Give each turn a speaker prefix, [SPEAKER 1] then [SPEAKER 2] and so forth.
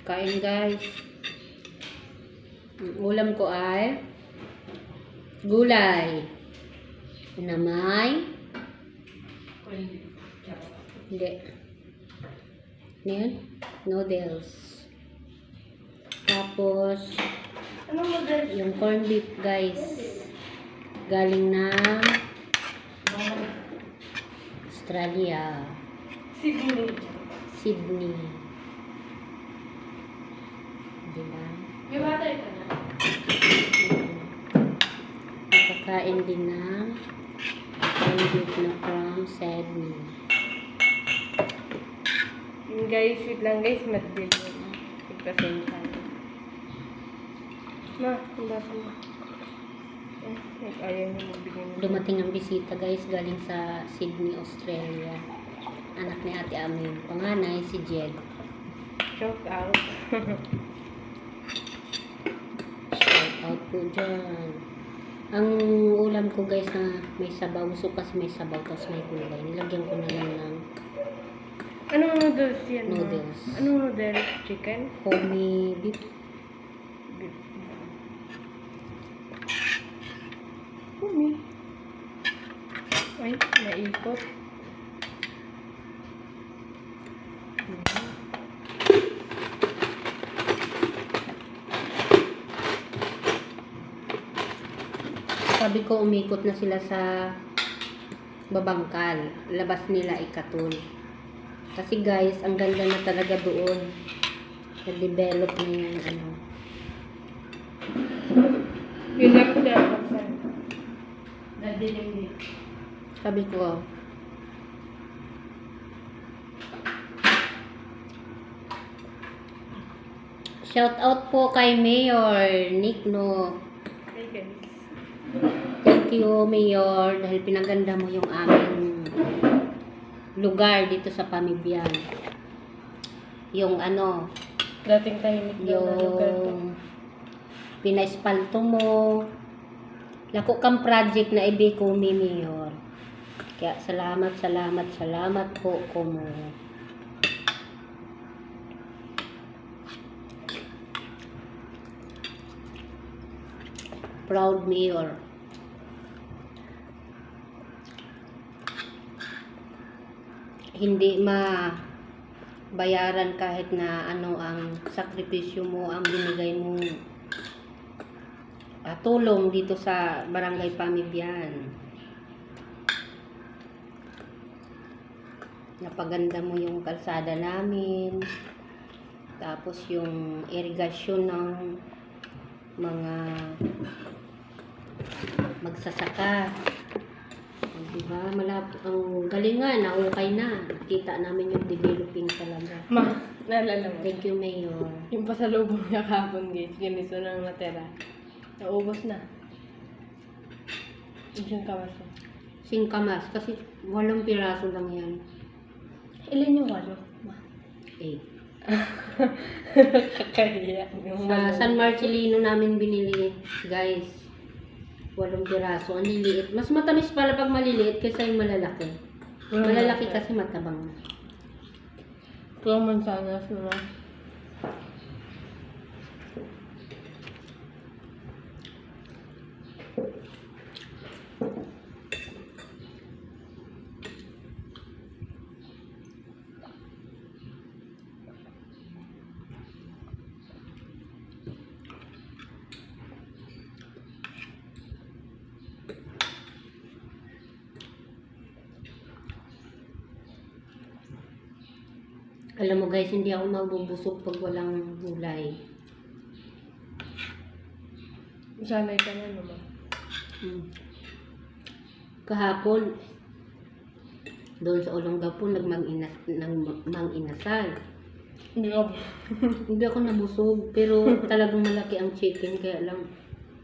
[SPEAKER 1] Kain guys. Ang ulam ko ay gulay na may hindi. Ano yun? Noodles. Tapos
[SPEAKER 2] Ano model?
[SPEAKER 1] yung corned beef guys. Galing ng Australia. Sydney. Diba?
[SPEAKER 2] May butter ka na?
[SPEAKER 1] Nakakain din ng corned beef na from Sydney.
[SPEAKER 2] Yung guys, wait lang guys, madbil yun. Pagpasensya na. Ma, ang basa mo. Ayaw niyo magbigay mo.
[SPEAKER 1] Dumating ang bisita guys galing sa Sydney, Australia. Anak ni Ate Amin. Panganay si Jed.
[SPEAKER 2] Shout out.
[SPEAKER 1] Shout out po dyan. Ang ulam ko guys na may sabaw. Gusto kasi may sabaw tapos may gulay. Nilagyan ko na lang ng
[SPEAKER 2] Anong noodles yan? Ma?
[SPEAKER 1] Noodles.
[SPEAKER 2] Anong noodles? Chicken?
[SPEAKER 1] homey beef.
[SPEAKER 2] Beef. Umi. Ay, naikot.
[SPEAKER 1] Sabi ko umikot na sila sa Babangkal. Labas nila Ikatul. Kasi guys, ang ganda na talaga doon. Na-develop na yung ano.
[SPEAKER 2] Yun lang ko dahil kapsan. Nadilim din.
[SPEAKER 1] Sabi ko, shout out po kay Mayor Nick No.
[SPEAKER 2] Hey guys.
[SPEAKER 1] Thank you, Mayor, dahil pinaganda mo yung aming lugar dito sa Pamibyan. Yung ano,
[SPEAKER 2] Dating tahimik daw na lugar to.
[SPEAKER 1] yung pinaispalto mo. Lako kang project na ibiko mi, Mayor. Kaya salamat po ko mo. Proud Mayor. Hindi bayaran kahit na ano ang sakripisyo mo, ang binigay mong tulong dito sa Barangay Pamibyan. Napaganda mo yung kalsada namin. Tapos yung irigasyon ng mga magsasaka. Diba? Ang galingan, naukay na. Nakita namin yung developing talaga.
[SPEAKER 2] Ma, naalala mo?
[SPEAKER 1] Thank you, Mayor.
[SPEAKER 2] Yung pasalubong niya kahapon guys, ganito nang natira. Naubos na. Yung kamas mo.
[SPEAKER 1] Singkamas. Kasi 8 piraso lang yan.
[SPEAKER 2] Ilan yung walo? Ma.
[SPEAKER 1] 8.
[SPEAKER 2] Kakahiya.
[SPEAKER 1] Sa San Marcelino namin binili, guys. 8 piraso. Ang liliit. Mas matamis pala pag maliliit kaysa yung malalaki. Malalaki kasi matabang.
[SPEAKER 2] Ito ang mansanas na.
[SPEAKER 1] Alam mo guys, hindi ako mabubusog pag walang gulay.
[SPEAKER 2] Sanay ka na naman.
[SPEAKER 1] Kahapon, doon sa Olongapo, nagmang-inasal.
[SPEAKER 2] Hindi ka
[SPEAKER 1] Hindi ako nabusog, pero talagang malaki ang chicken, kaya lang